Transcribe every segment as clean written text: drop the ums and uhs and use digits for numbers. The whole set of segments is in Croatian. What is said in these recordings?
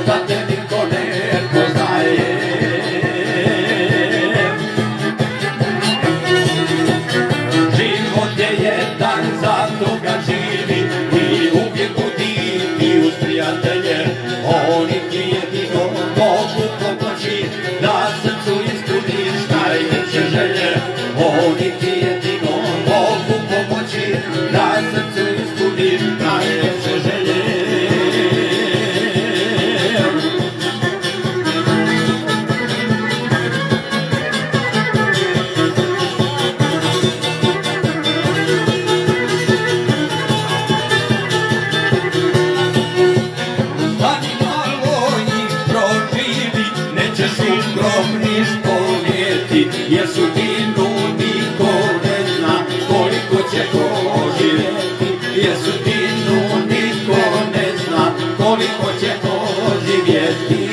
da te niko ne poznaje. Život je jedan, zato ga živi i uvijek budi i uz prijatelje. Oni ti jedino mogu pomoći da srcu ispuniš najveće želje. Oni ti jedino mogu pomoći da srcu ispuniš najveće želje. Stani malo i proživi, nećeš u grob ništa unijeti, jer sudbinu niko ne zna koliko će ko živjeti. Jer sudbinu niko ne zna koliko će ko živjeti.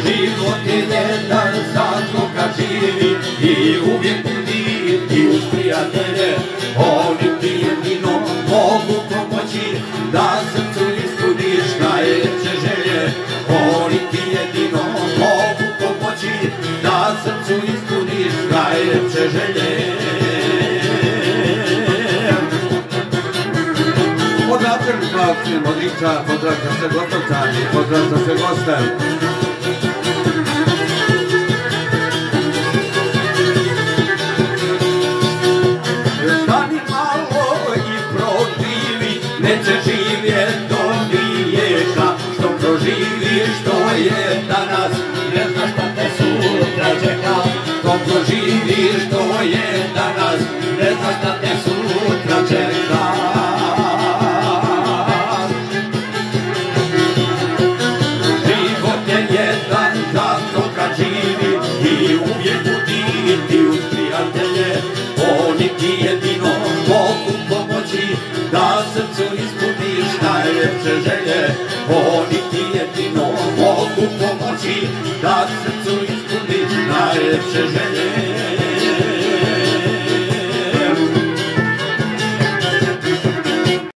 Život je jedan, zato ga živi i uvijek budi i uz prijatelje. Oni ti jedino mogu pomoći da srcu ispuniš najveće želje. Oni ti jedino mogu pomoći da srcu ispuniš najveće želje. Pozdrav Crkvavci, Modriča, pozdrav za sve Gotovca i pozdrav za sve goste. Stani malo i proživi, neće živjet do vijeka. Što proživiš, to je danas, ne znaš šta te sutra čeka. Što proživiš, to je danas, ne znaš šta te sutra čeka. Život je jedan, zato ga živi i uvijek budi ti uz prijatelje. Oni ti jedino mogu pomoći da srcu ispuniš najljepše želje. Oni ti jedino mogu pomoći da srcu ispuniš najljepše želje.